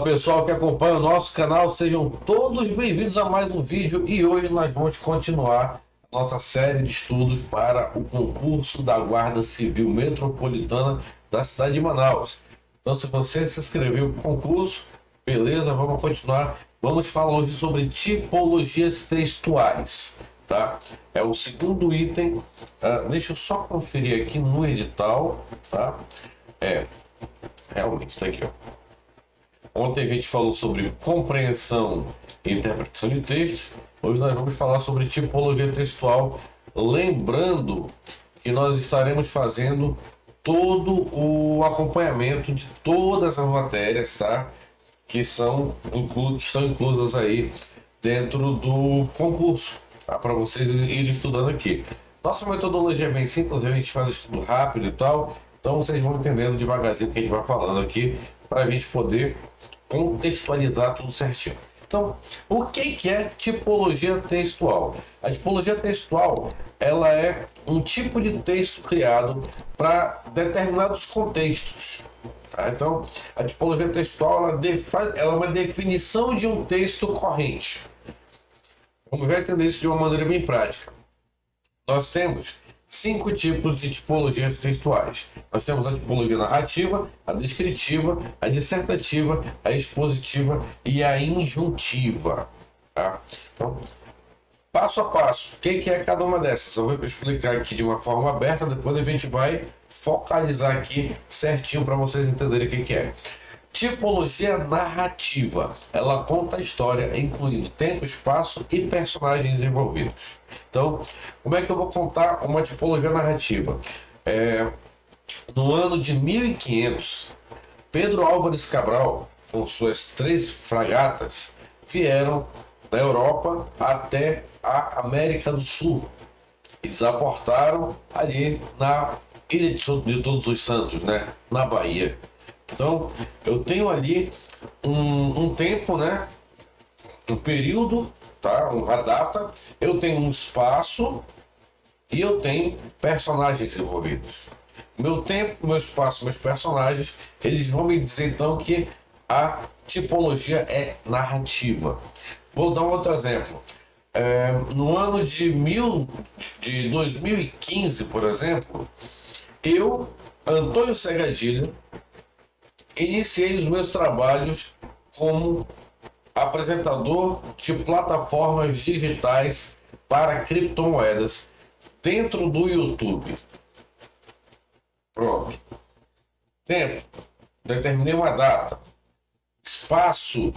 Pessoal que acompanha o nosso canal, sejam todos bem-vindos a mais um vídeo e hoje nós vamos continuar nossa série de estudos para o concurso da Guarda Civil Metropolitana da cidade de Manaus. Então, se você se inscreveu para o concurso, beleza, vamos continuar. Vamos falar hoje sobre tipologias textuais, tá? É o segundo item, deixa eu só conferir aqui no edital, tá? Realmente está aqui, ó. Ontem a gente falou sobre compreensão e interpretação de textos. Hoje nós vamos falar sobre tipologia textual. Lembrando que nós estaremos fazendo todo o acompanhamento de todas as matérias, tá? Que estão inclusas aí dentro do concurso, tá? Para vocês irem estudando aqui. Nossa metodologia é bem simples, a gente faz estudo rápido e tal. Então vocês vão entendendo devagarzinho o que a gente vai falando aqui para a gente poder contextualizar tudo certinho. Então, o que é tipologia textual? A tipologia textual, ela é um tipo de texto criado para determinados contextos. Tá? Então, a tipologia textual, ela é uma definição de um texto corrente. Vamos ver entender isso de uma maneira bem prática. Nós temos 5 tipos de tipologias textuais. Nós temos a tipologia narrativa, a descritiva, a dissertativa, a expositiva e a injuntiva. Tá? Então, passo a passo, o que é cada uma dessas? Eu vou explicar aqui de uma forma aberta, depois a gente vai focalizar aqui certinho para vocês entenderem o que é. Tipologia narrativa, ela conta a história, incluindo tempo, espaço e personagens envolvidos. Então, como é que eu vou contar uma tipologia narrativa? No ano de 1500, Pedro Álvares Cabral, com suas 3 fragatas, vieram da Europa até a América do Sul. Eles aportaram ali na Ilha de Todos os Santos, né? Na Bahia. Então, eu tenho ali um tempo, né? Um período, tá? Uma data, eu tenho um espaço e eu tenho personagens envolvidos. Meu tempo, meu espaço, meus personagens, eles vão me dizer então que a tipologia é narrativa. Vou dar um outro exemplo. No ano de 2015, por exemplo, eu, Antônio Segadilha, iniciei os meus trabalhos como apresentador de plataformas digitais para criptomoedas dentro do YouTube. Pronto. Tempo, determinei uma data. Espaço,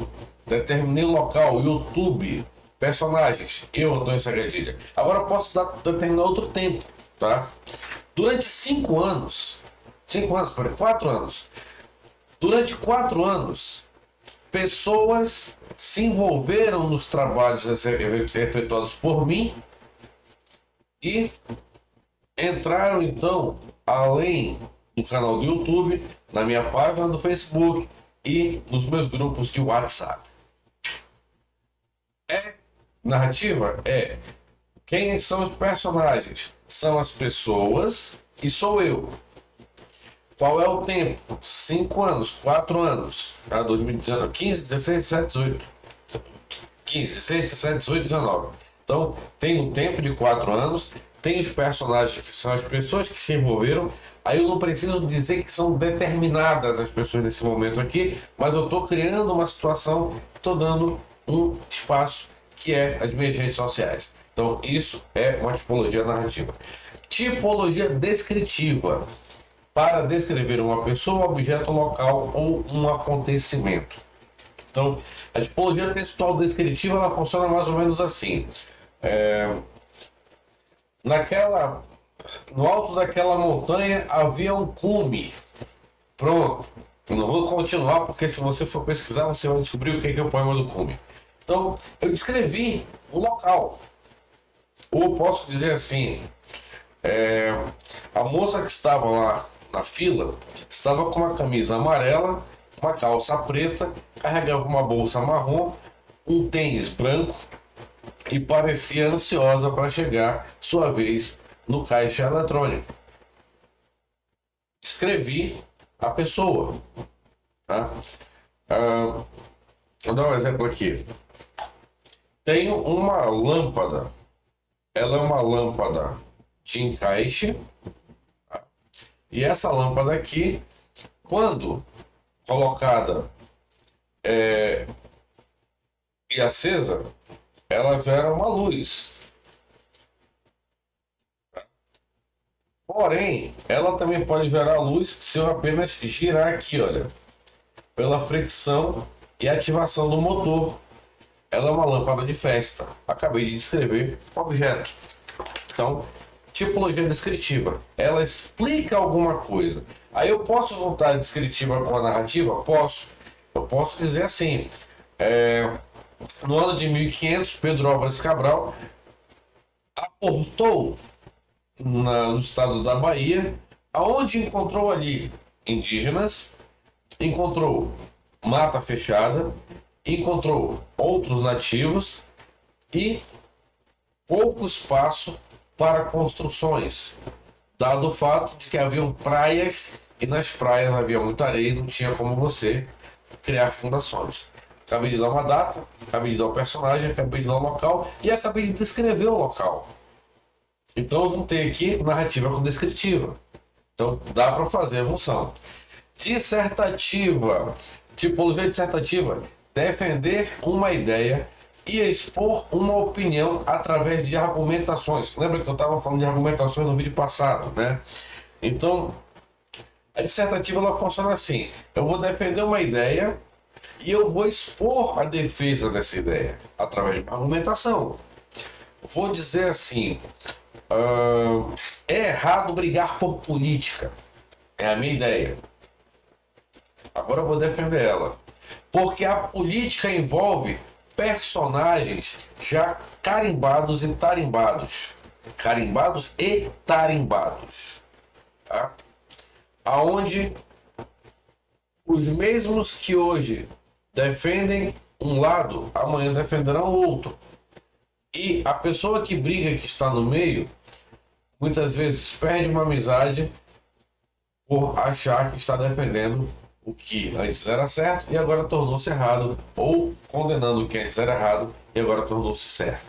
determinei o local. YouTube, personagens, eu, Antônio Sagadilha. Agora eu posso determinar outro tempo, tá? Durante 4 anos. Durante 4 anos, pessoas se envolveram nos trabalhos efetuados por mim e entraram então além do canal do YouTube, na minha página do Facebook e nos meus grupos de WhatsApp. Narrativa? Quem são os personagens? São as pessoas e sou eu. Qual é o tempo? 5 anos, 4 anos. 2019, 15, 16, 17, 18. 15, 16, 17, 18, 19. Então, tem um tempo de 4 anos. Tem os personagens que são as pessoas que se envolveram. Aí eu não preciso dizer que são determinadas as pessoas nesse momento aqui, mas eu estou criando uma situação, estou dando um espaço que é as minhas redes sociais. Então, isso é uma tipologia narrativa. Tipologia descritiva. Para descrever uma pessoa, objeto, local ou um acontecimento. Então, a tipologia textual descritiva ela funciona mais ou menos assim. No alto daquela montanha havia um cume. Pronto. Eu não vou continuar porque se você for pesquisar você vai descobrir o que é o poema do cume. Então, eu descrevi o local. Ou posso dizer assim, a moça que estava lá na fila, estava com uma camisa amarela, uma calça preta, carregava uma bolsa marrom, um tênis branco e parecia ansiosa para chegar sua vez no caixa eletrônico. Escrevi a pessoa, tá? Vou dar um exemplo aqui. Tenho uma lâmpada. Ela é uma lâmpada de encaixe. E essa lâmpada aqui, quando colocada e acesa, ela gera uma luz. Porém, ela também pode gerar luz se eu apenas girar aqui, olha, pela fricção e ativação do motor. Ela é uma lâmpada de festa. Acabei de descrever o objeto. Então, tipologia descritiva. Ela explica alguma coisa. Aí eu posso juntar a descritiva com a narrativa? Posso. Eu posso dizer assim. No ano de 1500, Pedro Álvares Cabral aportou no estado da Bahia, aonde encontrou ali indígenas, encontrou mata fechada, encontrou outros nativos e pouco espaço para construções, dado o fato de que haviam praias e nas praias havia muita areia e não tinha como você criar fundações. Acabei de dar uma data, acabei de dar um personagem, acabei de dar um local e acabei de descrever o local. Então eu juntei aqui narrativa com descritiva. Então dá para fazer a função. Dissertativa. Tipologia dissertativa. Defender uma ideia e expor uma opinião através de argumentações. Lembra que eu estava falando de argumentações no vídeo passado, né? Então, a dissertativa ela funciona assim. Eu vou defender uma ideia e eu vou expor a defesa dessa ideia através de uma argumentação. Vou dizer assim, é errado brigar por política. É a minha ideia. Agora eu vou defender ela. Porque a política envolve personagens já carimbados e tarimbados. Carimbados e tarimbados. Tá? Aonde os mesmos que hoje defendem um lado, amanhã defenderão o outro. E a pessoa que briga, que está no meio, muitas vezes perde uma amizade por achar que está defendendo o que antes era certo e agora tornou-se errado, ou condenando o que antes era errado e agora tornou-se certo.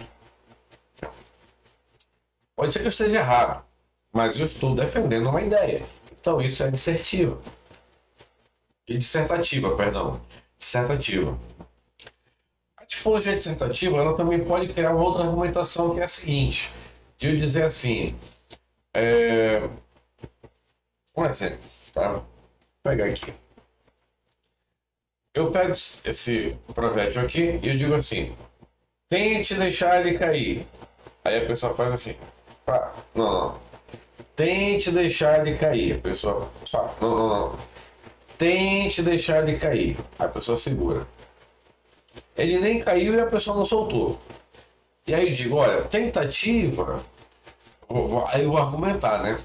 Pode ser que eu esteja errado, mas eu estou defendendo uma ideia. Então isso é dissertativa. Dissertativa, perdão. Dissertativa. A tipologia dissertativa ela também pode criar uma outra argumentação que é a seguinte, de eu dizer assim, um exemplo, tá? Vou pegar aqui. Eu pego esse projétil aqui e eu digo assim, tente deixar ele cair. Aí a pessoa faz assim, pá, não. Tente deixar ele cair. A pessoa, pá, não. Tente deixar ele cair. A pessoa segura. Ele nem caiu e a pessoa não soltou. E aí eu digo, olha, tentativa... Aí eu vou argumentar, né?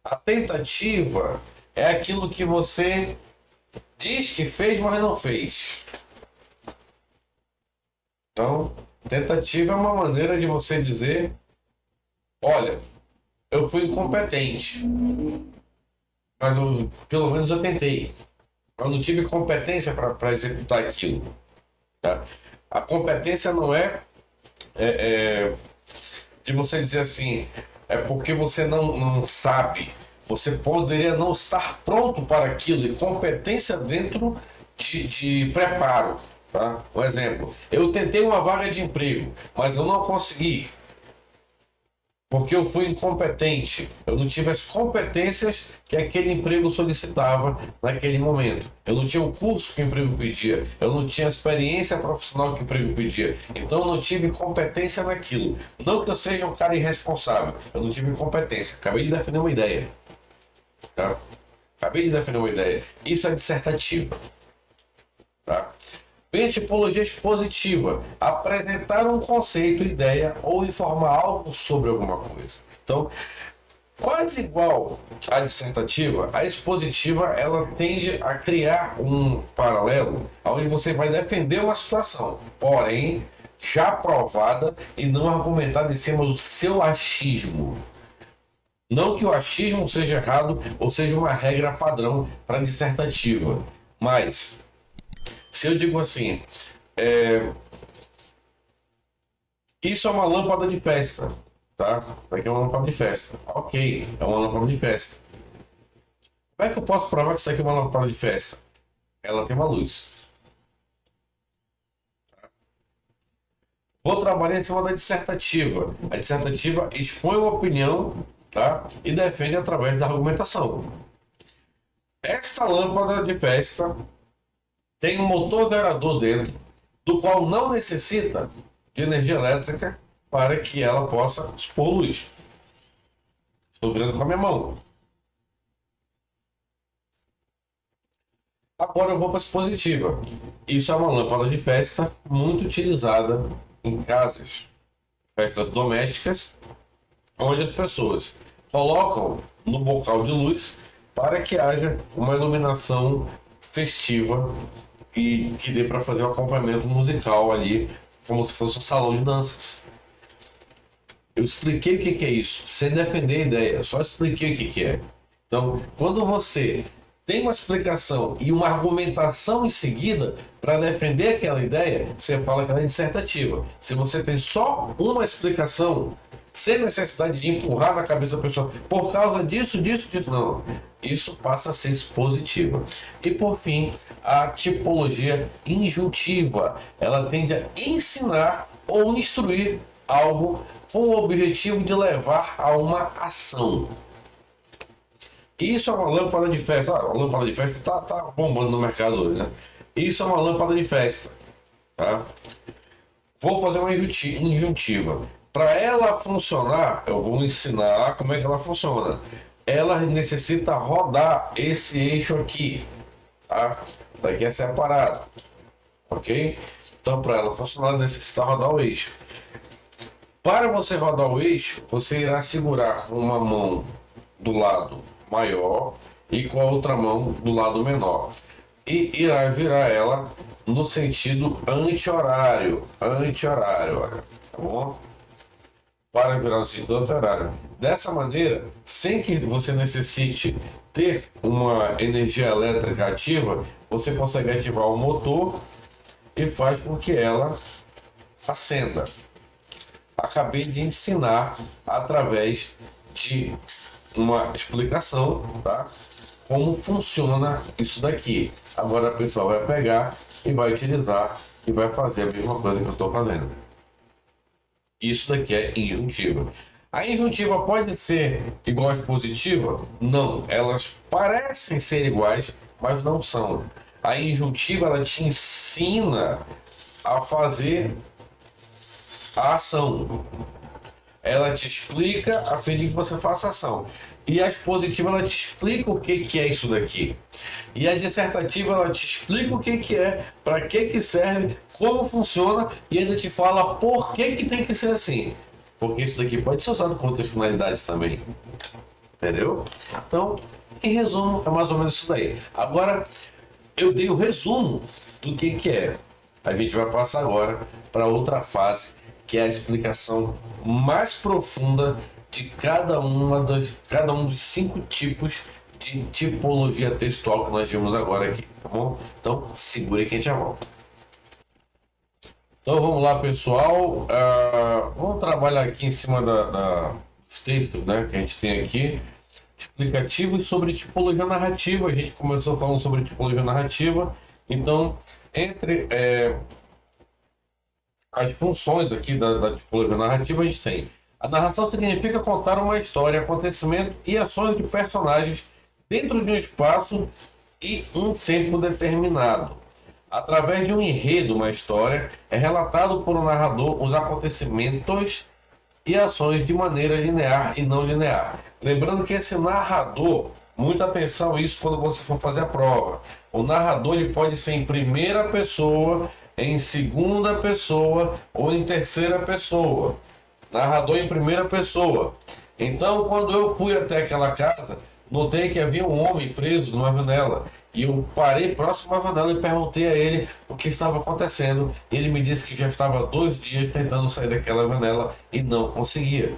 A tentativa é aquilo que você diz que fez, mas não fez. Então, tentativa é uma maneira de você dizer, olha, eu fui incompetente, mas pelo menos eu tentei. Eu não tive competência para executar aquilo. Tá? A competência não é de você dizer assim, é porque você não sabe. Você poderia não estar pronto para aquilo. E competência dentro de preparo. Tá? Um exemplo, eu tentei uma vaga de emprego, mas eu não consegui. Porque eu fui incompetente. Eu não tive as competências que aquele emprego solicitava naquele momento. Eu não tinha o curso que o emprego pedia. Eu não tinha a experiência profissional que o emprego pedia. Então eu não tive competência naquilo. Não que eu seja um cara irresponsável. Eu não tive competência. Acabei de defender uma ideia. Tá? Acabei de defender uma ideia. Isso é dissertativa. Tá? Vem a tipologia expositiva, apresentar um conceito, ideia ou informar algo sobre alguma coisa. Então, quase igual à dissertativa, a expositiva ela tende a criar um paralelo onde você vai defender uma situação, porém já provada e não argumentada em cima do seu achismo. Não que o achismo seja errado ou seja uma regra padrão para dissertativa, mas Se eu digo assim, isso é uma lâmpada de festa, tá? Isso aqui é uma lâmpada de festa. Ok, é uma lâmpada de festa. Como é que eu posso provar que isso aqui é uma lâmpada de festa? Ela tem uma luz. Vou trabalhar em cima da dissertativa. A dissertativa expõe uma opinião, tá? E defende através da argumentação. Esta lâmpada de festa tem um motor gerador dentro, do qual não necessita de energia elétrica para que ela possa expor luz. Estou virando com a minha mão. Agora eu vou para a expositiva. Isso é uma lâmpada de festa muito utilizada em casas, festas domésticas, onde as pessoas colocam no bocal de luz para que haja uma iluminação festiva e que dê para fazer um acompanhamento musical ali, como se fosse um salão de danças. Eu expliquei o que é isso, sem defender a ideia, só expliquei o que é. Então, quando você tem uma explicação e uma argumentação em seguida para defender aquela ideia, você fala que ela é dissertativa. Se você tem só uma explicação, sem necessidade de empurrar na cabeça da pessoa, por causa disso, não. Isso passa a ser expositiva. E por fim, a tipologia injuntiva. Ela tende a ensinar ou instruir algo com o objetivo de levar a uma ação. Isso é uma lâmpada de festa. A lâmpada de festa tá bombando no mercado hoje, né? Isso é uma lâmpada de festa, tá? Vou fazer uma injuntiva. Para ela funcionar, eu vou ensinar como é que ela funciona. Ela necessita rodar esse eixo aqui, tá? Daqui é separado, ok? Então, para ela funcionar, necessita rodar o eixo. Para você rodar o eixo, você irá segurar com uma mão do lado maior e com a outra mão do lado menor. E irá virar ela no sentido anti-horário. Anti-horário, olha, tá bom? Para virar no sentido anti-horário. Dessa maneira, sem que você necessite ter uma energia elétrica ativa, você consegue ativar o motor e faz com que ela acenda. Acabei de ensinar através de uma explicação, tá? Como funciona isso daqui. Agora a pessoa vai pegar e vai utilizar e vai fazer a mesma coisa que eu estou fazendo. Isso daqui é injuntiva. A injuntiva pode ser igual à expositiva? Não, elas parecem ser iguais, mas não são. A injuntiva ela te ensina a fazer a ação. Ela te explica a fim de que você faça ação. E a expositiva ela te explica o que é isso daqui. E a dissertativa ela te explica o que é, para que serve, como funciona e ainda te fala por que tem que ser assim. Porque isso daqui pode ser usado com outras finalidades também. Entendeu? Então, em resumo, é mais ou menos isso daí. Agora, eu dei o resumo do que é. A gente vai passar agora para outra fase, que é a explicação mais profunda de cada um dos 5 tipos de tipologia textual que nós vimos agora aqui, tá bom? Então, segura aí que a gente já volta. Então, vamos lá, pessoal. Vamos trabalhar aqui em cima dos textos, né, que a gente tem aqui. Explicativos sobre tipologia narrativa. A gente começou falando sobre tipologia narrativa. Então, entre as funções aqui da tipologia narrativa, a gente tem: a narração significa contar uma história, acontecimento e ações de personagens dentro de um espaço e um tempo determinado. Através de um enredo, uma história, é relatado por um narrador os acontecimentos e ações de maneira linear e não linear. Lembrando que esse narrador, muita atenção a isso quando você for fazer a prova. O narrador ele pode ser em primeira pessoa, em segunda pessoa ou em terceira pessoa. Narrador em primeira pessoa. Então, quando eu fui até aquela casa, notei que havia um homem preso numa janela. E eu parei próximo à janela e perguntei a ele o que estava acontecendo. Ele me disse que já estava 2 dias tentando sair daquela janela e não conseguia.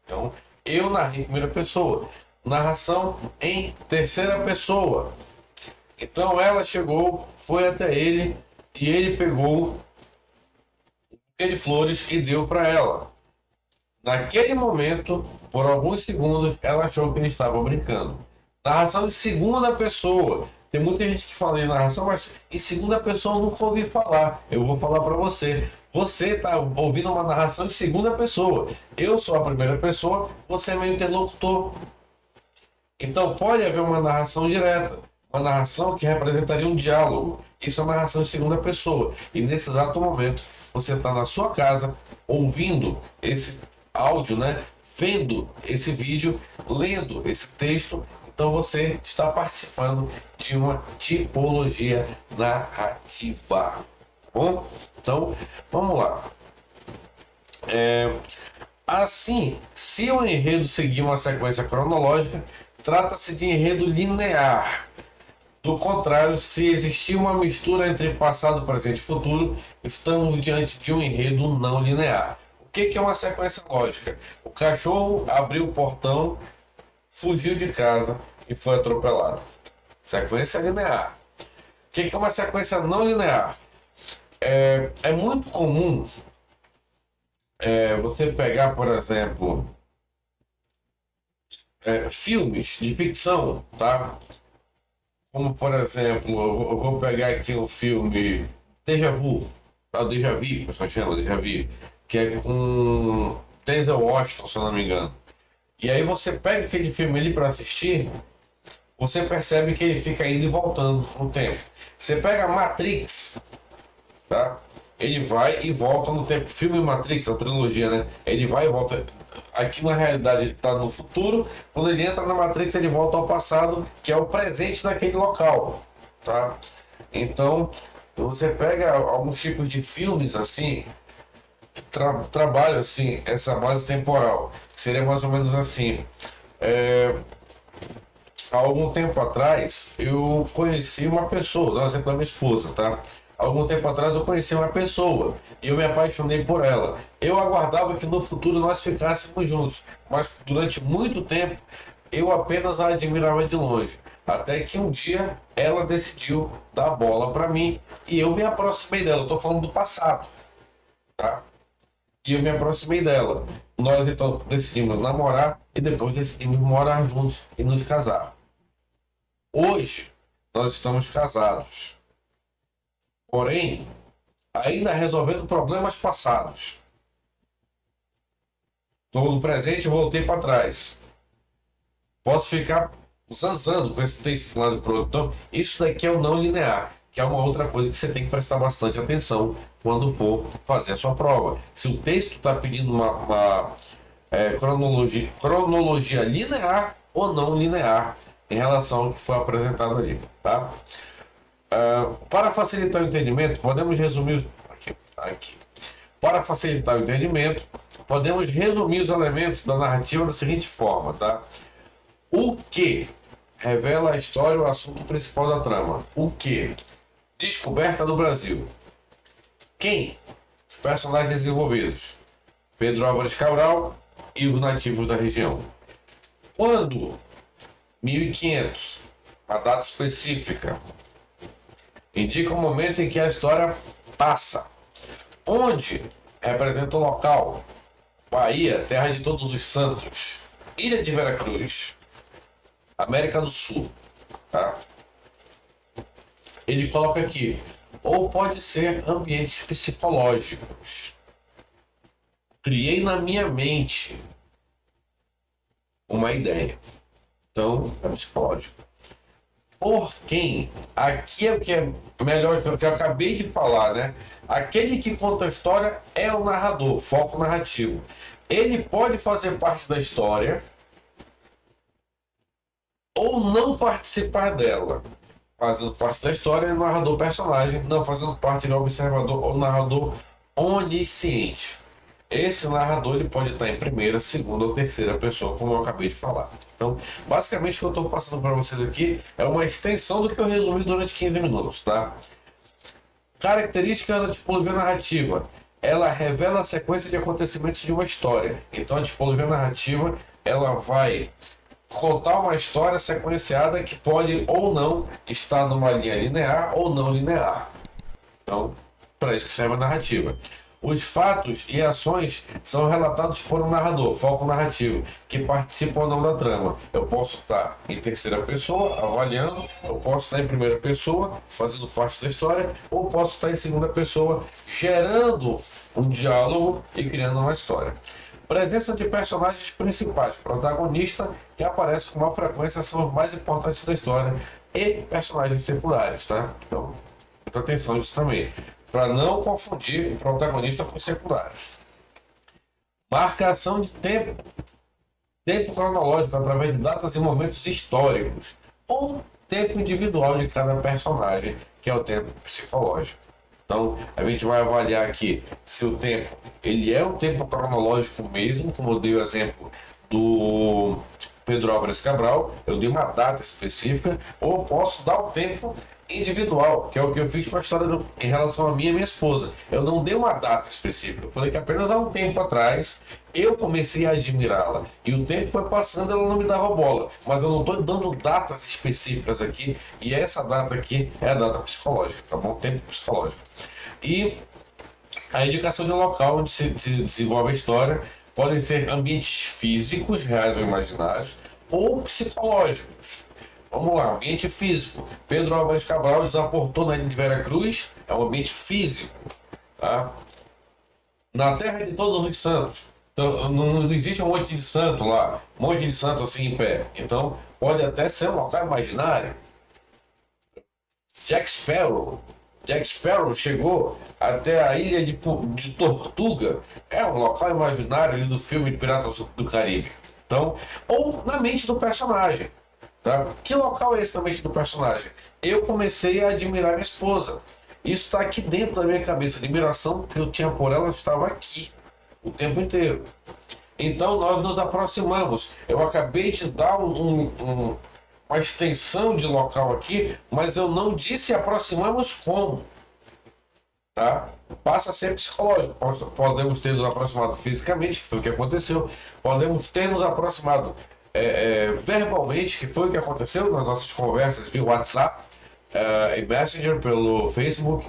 Então, eu narrei em primeira pessoa. Narração em terceira pessoa. Então ela chegou, foi até ele e ele pegou um buquê de flores e deu para ela. Naquele momento, por alguns segundos, ela achou que ele estava brincando. Narração em segunda pessoa. Tem muita gente que fala em narração, mas em segunda pessoa eu nunca ouvi falar. Eu vou falar para você. Você está ouvindo uma narração em segunda pessoa. Eu sou a primeira pessoa, você é meu interlocutor. Então pode haver uma narração direta, uma narração que representaria um diálogo. Isso é narração em segunda pessoa. E nesse exato momento, você está na sua casa, ouvindo esse áudio, né? Vendo esse vídeo, lendo esse texto. Então você está participando de uma tipologia narrativa. Tá bom? Então, vamos lá. Assim, se o enredo seguir uma sequência cronológica, trata-se de enredo linear. Do contrário, se existir uma mistura entre passado, presente e futuro, estamos diante de um enredo não linear. O que é uma sequência lógica? O cachorro abriu o portão, fugiu de casa e foi atropelado. Sequência linear. O que é uma sequência não linear? É muito comum você pegar, por exemplo, filmes de ficção, tá? Como, por exemplo, eu vou pegar aqui o filme Déjà Vu, tá? Déjà Vu, o pessoal chama Déjà Vu, que é com Denzel Washington, se eu não me engano. E aí você pega aquele filme ali para assistir, você percebe que ele fica indo e voltando no tempo. Você pega Matrix, tá? Ele vai e volta no tempo. Filme Matrix, a trilogia, né? Ele vai e volta. Aqui na realidade ele está no futuro. Quando ele entra na Matrix, ele volta ao passado, que é o presente daquele local, tá? Então, você pega alguns tipos de filmes assim, que trabalham assim, essa base temporal. Seria mais ou menos assim. Há algum tempo atrás, eu conheci uma pessoa, dá um exemplo da minha esposa, tá? Há algum tempo atrás eu conheci uma pessoa e eu me apaixonei por ela. Eu aguardava que no futuro nós ficássemos juntos, mas durante muito tempo eu apenas a admirava de longe. Até que um dia ela decidiu dar a bola para mim e eu me aproximei dela. Eu tô falando do passado, tá? E eu me aproximei dela. Nós então decidimos namorar e depois decidimos morar juntos e nos casar. Hoje nós estamos casados, porém ainda resolvendo problemas passados. Estou no presente e voltei para trás. Posso ficar zanzando com esse texto de um lado e para o outro. Então, isso daqui é o não linear, que é uma outra coisa que você tem que prestar bastante atenção quando for fazer a sua prova. Se o texto está pedindo uma cronologia linear ou não linear em relação ao que foi apresentado ali, tá? Para facilitar o entendimento, podemos resumir aqui. Para facilitar o entendimento, podemos resumir os elementos da narrativa da seguinte forma, tá? O que revela a história, o assunto principal da trama. O que? Descoberta do Brasil. Quem? Os personagens envolvidos. Pedro Álvares Cabral e os nativos da região. Quando? 1500. A data específica. Indica o momento em que a história passa. Onde? Representa o local. Bahia, terra de todos os santos. Ilha de Veracruz. América do Sul. Tá? Ele coloca aqui. Ou pode ser ambientes psicológicos. Criei na minha mente uma ideia. Então, é psicológico. Por quem? Aqui é o que é melhor, que eu acabei de falar, né? Aquele que conta a história é o narrador, foco narrativo. Ele pode fazer parte da história ou não participar dela. Fazendo parte da história, é o narrador personagem, não fazendo parte do observador ou narrador onisciente. Esse narrador ele pode estar em primeira, segunda ou terceira pessoa, como eu acabei de falar. Então, basicamente o que eu estou passando para vocês aqui é uma extensão do que eu resumi durante 15 minutos, tá? Características da tipologia narrativa. Ela revela a sequência de acontecimentos de uma história. Então, a tipologia narrativa, ela vai contar uma história sequenciada que pode ou não estar numa linha linear ou não linear. Então, para isso que serve a narrativa. Os fatos e ações são relatados por um narrador, foco narrativo, que participa ou não da trama. Eu posso estar em terceira pessoa, avaliando, eu posso estar em primeira pessoa, fazendo parte da história, ou posso estar em segunda pessoa, gerando um diálogo e criando uma história. Presença de personagens principais, protagonista, que aparece com maior frequência, são os mais importantes da história, e personagens secundários, tá? Então, muita atenção nisso também, para não confundir protagonista com secundários. Marcação de tempo, tempo cronológico através de datas e momentos históricos, ou tempo individual de cada personagem, que é o tempo psicológico. Então, a gente vai avaliar aqui se o tempo, ele é um tempo cronológico mesmo, como eu dei o exemplo do Pedro Álvares Cabral, eu dei uma data específica, ou eu posso dar o tempo individual, que é o que eu fiz com a história em relação a mim e minha esposa. Eu não dei uma data específica, eu falei que apenas há um tempo atrás eu comecei a admirá-la, e o tempo foi passando, ela não me dava bola, mas eu não estou dando datas específicas aqui, e essa data aqui é a data psicológica, tá bom? Tempo psicológico. E a indicação de um local onde se desenvolve a história podem ser ambientes físicos, reais ou imaginários, ou psicológicos. Vamos lá, ambiente físico. Pedro Álvares Cabral desaportou na ilha de Veracruz, é um ambiente físico. Tá? Na terra de todos os santos. Então, não existe um monte de santo lá, um monte de santo assim em pé. Então, pode até ser um local imaginário. Jack Sparrow chegou até a ilha de Tortuga. É um local imaginário ali do filme Piratas do Caribe. Então, ou na mente do personagem. Tá? Que local é esse na mente do personagem? Eu comecei a admirar minha esposa. Isso está aqui dentro da minha cabeça. A admiração que eu tinha por ela estava aqui o tempo inteiro. Então nós nos aproximamos. Eu acabei de dar uma extensão de local aqui, mas eu não disse aproximamos como. Tá? Passa a ser psicológico. Podemos ter nos aproximado fisicamente, que foi o que aconteceu. Podemos ter nos aproximado verbalmente, que foi o que aconteceu nas nossas conversas via WhatsApp e Messenger, pelo Facebook.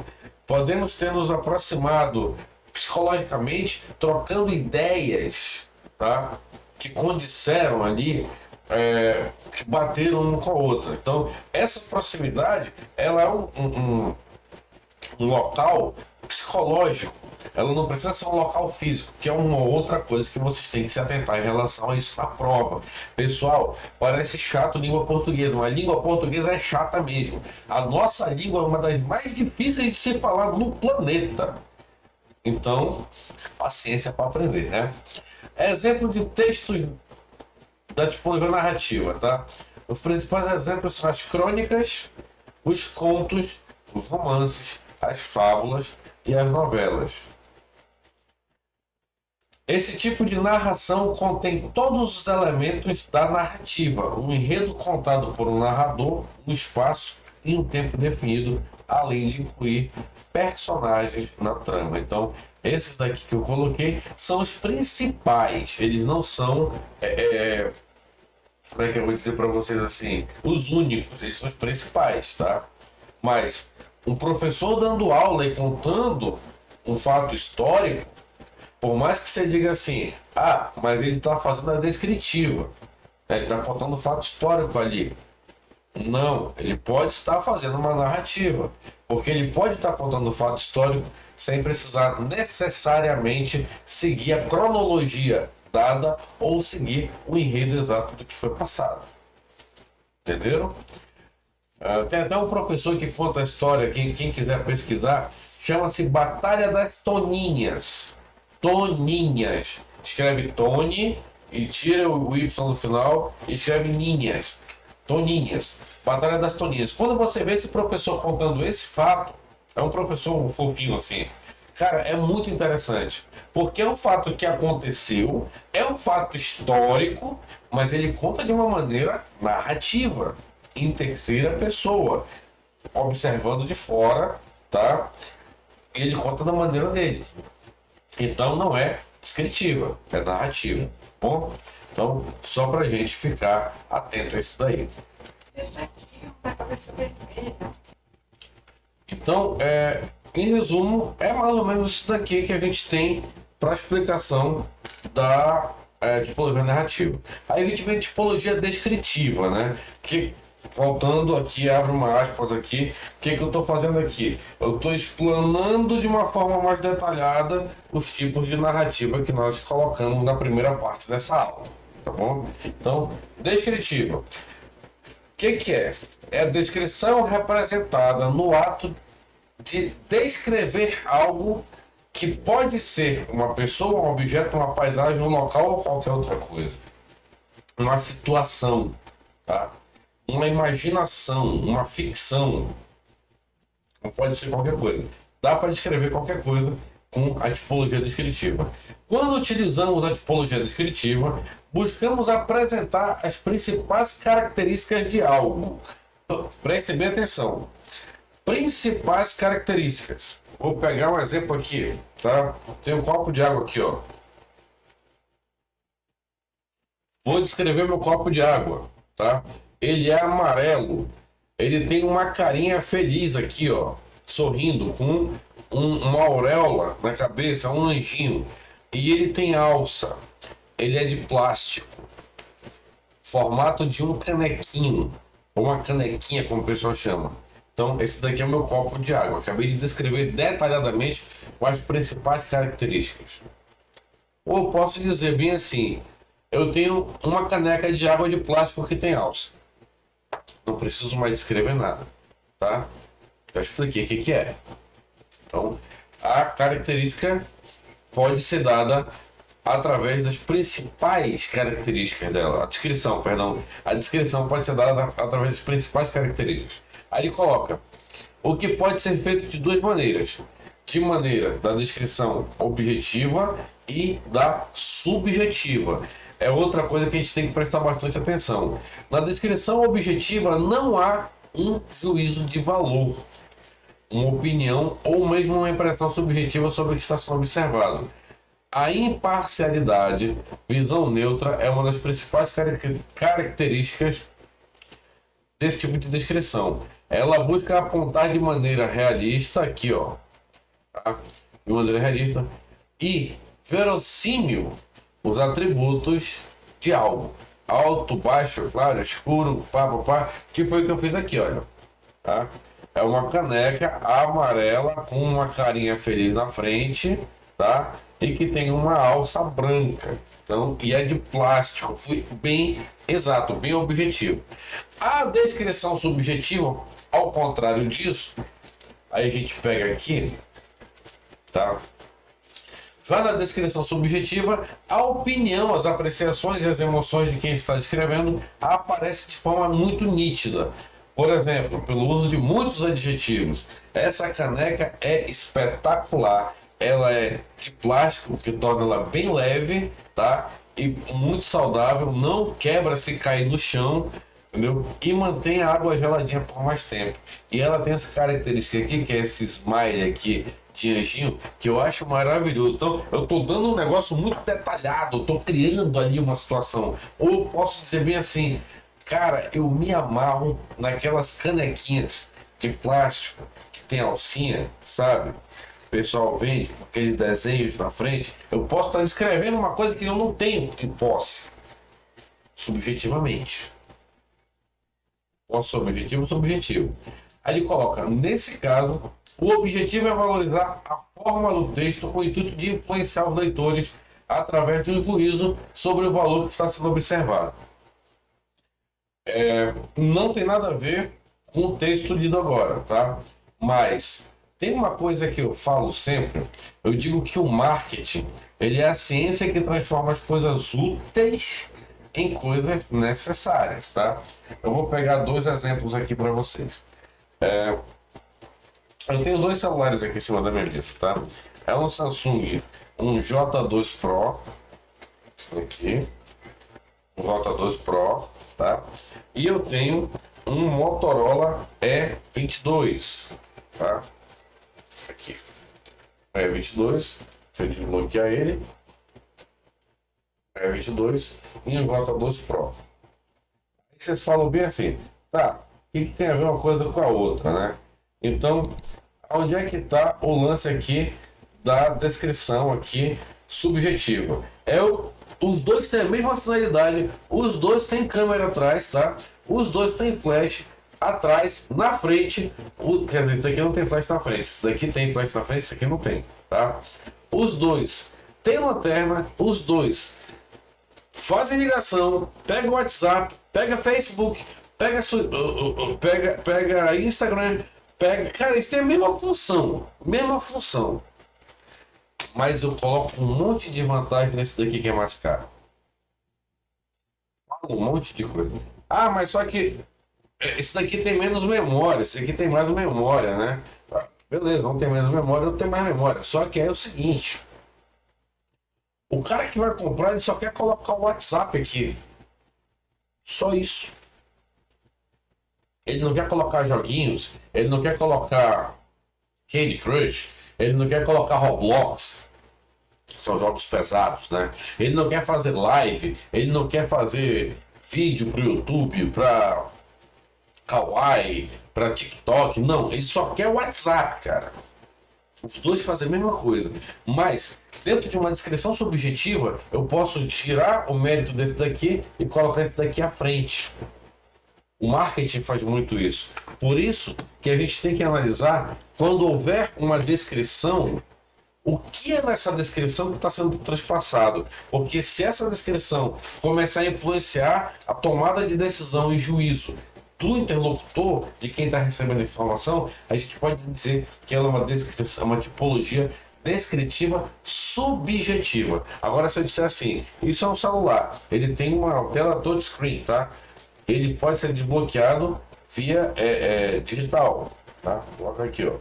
Podemos ter nos aproximado psicologicamente, trocando ideias, tá? Que condisseram ali, que bateram um com a outra. Então, essa proximidade, ela é um local psicológico. Ela não precisa ser um local físico, que é uma outra coisa que vocês têm que se atentar em relação a isso na prova. Pessoal, parece chato língua portuguesa, mas a língua portuguesa é chata mesmo. A nossa língua é uma das mais difíceis de se falar no planeta. Então, paciência para aprender, né? Exemplo de textos da tipologia narrativa, tá? Os principais exemplos são as crônicas, os contos, os romances, as fábulas e as novelas. Esse tipo de narração contém todos os elementos da narrativa, um enredo contado por um narrador, um espaço e um tempo definido, além de incluir personagens na trama. Então, esses daqui que eu coloquei são os principais, eles não são, como é que eu vou dizer para vocês assim, os únicos, eles são os principais, tá? Mas um professor dando aula e contando um fato histórico, por mais que você diga assim, mas ele está fazendo a descritiva, né? Ele está contando um fato histórico ali. Não, ele pode estar fazendo uma narrativa, porque ele pode estar contando um fato histórico sem precisar necessariamente seguir a cronologia dada ou seguir o enredo exato do que foi passado. Entenderam? Tem até um professor que conta a história, quem quiser pesquisar, chama-se Batalha das Toninhas. Toninhas. Escreve Tony e tira o Y no final e escreve Ninhas. Toninhas. Batalha das Toninhas. Quando você vê esse professor contando esse fato, é um professor fofinho assim. Cara, é muito interessante. Porque é um fato que aconteceu, é um fato histórico, mas ele conta de uma maneira narrativa, em terceira pessoa, observando de fora, tá? E ele conta da maneira dele. Então não é descritiva, é narrativa. Bom, então só pra gente ficar atento a isso daí. Então, em resumo, é mais ou menos isso daqui que a gente tem para explicação da tipologia narrativa. Aí a gente vê tipologia descritiva, né? Que, voltando aqui, abre uma aspas aqui, o que eu estou fazendo aqui? Eu estou explanando de uma forma mais detalhada os tipos de narrativa que nós colocamos na primeira parte dessa aula, tá bom? Então, descritiva. O que é? É a descrição representada no ato de descrever algo que pode ser uma pessoa, um objeto, uma paisagem, um local ou qualquer outra coisa. Uma situação, tá? Uma imaginação, uma ficção. Não pode ser qualquer coisa. Dá para descrever qualquer coisa com a tipologia descritiva. Quando utilizamos a tipologia descritiva, buscamos apresentar as principais características de algo. Prestem bem atenção. Principais características. Vou pegar um exemplo aqui, tá? Tem um copo de água aqui, ó. Vou descrever meu copo de água, tá? Ele é amarelo. Ele tem uma carinha feliz aqui, ó, sorrindo com uma auréola na cabeça, um anjinho. E ele tem alça. Ele é de plástico. Formato de um canequinho, ou uma canequinha, como o pessoal chama. Então, esse daqui é o meu copo de água. Acabei de descrever detalhadamente as principais características. Ou eu posso dizer bem assim: eu tenho uma caneca de água de plástico que tem alça. Não preciso mais descrever nada, tá? Já expliquei o que é. Então, a característica pode ser dada através das principais características dela. A descrição, perdão. A descrição pode ser dada através das principais características. Aí ele coloca o que pode ser feito de duas maneiras. De maneira da descrição objetiva e da subjetiva. É outra coisa que a gente tem que prestar bastante atenção. Na descrição objetiva não há um juízo de valor, uma opinião ou mesmo uma impressão subjetiva sobre o que está sendo observado. A imparcialidade, visão neutra, é uma das principais características desse tipo de descrição. Ela busca apontar de maneira realista, aqui ó, tá? De maneira realista e verossímil os atributos de algo. Alto, baixo, claro, escuro, pá, que foi o que eu fiz aqui, olha. Tá? É uma caneca amarela com uma carinha feliz na frente, tá? E que tem uma alça branca. Então, e é de plástico. Fui bem exato, bem objetivo. A descrição subjetiva, ao contrário disso, aí a gente pega aqui, tá? Já na descrição subjetiva, a opinião, as apreciações e as emoções de quem está descrevendo aparece de forma muito nítida. Por exemplo, pelo uso de muitos adjetivos. Essa caneca é espetacular. Ela é de plástico, que torna ela bem leve, tá? E muito saudável, não quebra se cair no chão, entendeu? E mantém a água geladinha por mais tempo. E ela tem essa característica aqui, que é esse smile aqui de anjinho, que eu acho maravilhoso. Então, eu tô dando um negócio muito detalhado, eu tô criando ali uma situação. Ou eu posso dizer bem assim, cara, eu me amarro naquelas canequinhas de plástico que tem alcinha, sabe? O pessoal vende com aqueles desenhos na frente. Eu posso estar descrevendo uma coisa que eu não tenho em posse, subjetivamente. Posso ser objetivo, subjetivo. Aí ele coloca, nesse caso, o objetivo é valorizar a forma do texto com o intuito de influenciar os leitores através de um juízo sobre o valor que está sendo observado. Não tem nada a ver com o texto lido agora, tá? Mas tem uma coisa que eu falo sempre, eu digo que o marketing, ele é a ciência que transforma as coisas úteis em coisas necessárias, tá? Eu vou pegar dois exemplos aqui para vocês. Eu tenho dois celulares aqui em cima da minha lista, tá? É um Samsung, um J2 Pro, esse daqui, um J2 Pro, tá? E eu tenho um Motorola E22, tá? Aqui, E22, deixa eu desbloquear ele. E22 e um J2 Pro. Aí vocês falam bem assim, tá? O que tem a ver uma coisa com a outra, né? Então, onde é que está o lance aqui da descrição aqui subjetiva. Os dois têm a mesma finalidade, os dois têm câmera atrás, tá? Os dois têm flash atrás, na frente. Quer dizer, isso daqui não tem flash na frente, isso daqui tem flash na frente, isso aqui não tem, tá? Os dois têm lanterna, os dois fazem ligação, pega o WhatsApp, pega Facebook, pega Instagram, cara, isso tem a mesma função, mas eu coloco um monte de vantagem nesse daqui que é mais caro. Falo um monte de coisa. Ah, mas só que esse daqui tem menos memória, esse aqui tem mais memória, né? Beleza, um tem menos memória, outro tem mais memória. Só que é o seguinte, o cara que vai comprar, ele só quer colocar o WhatsApp aqui. Só isso. Ele não quer colocar joguinhos, ele não quer colocar Candy Crush, ele não quer colocar Roblox. São jogos pesados, né? Ele não quer fazer live, ele não quer fazer vídeo pro YouTube, pra Kawaii, pra TikTok. Não, ele só quer o WhatsApp, cara. Os dois fazem a mesma coisa. Mas, dentro de uma descrição subjetiva, eu posso tirar o mérito desse daqui e colocar esse daqui à frente. O marketing faz muito isso. Por isso que a gente tem que analisar, quando houver uma descrição, o que é nessa descrição que está sendo transpassado. Porque se essa descrição começar a influenciar a tomada de decisão e juízo do interlocutor, de quem está recebendo a informação, a gente pode dizer que ela é uma descrição, uma tipologia descritiva subjetiva. Agora, se eu disser assim, isso é um celular, ele tem uma tela touchscreen, tá? Ele pode ser desbloqueado via digital, tá? Coloca aqui, ó.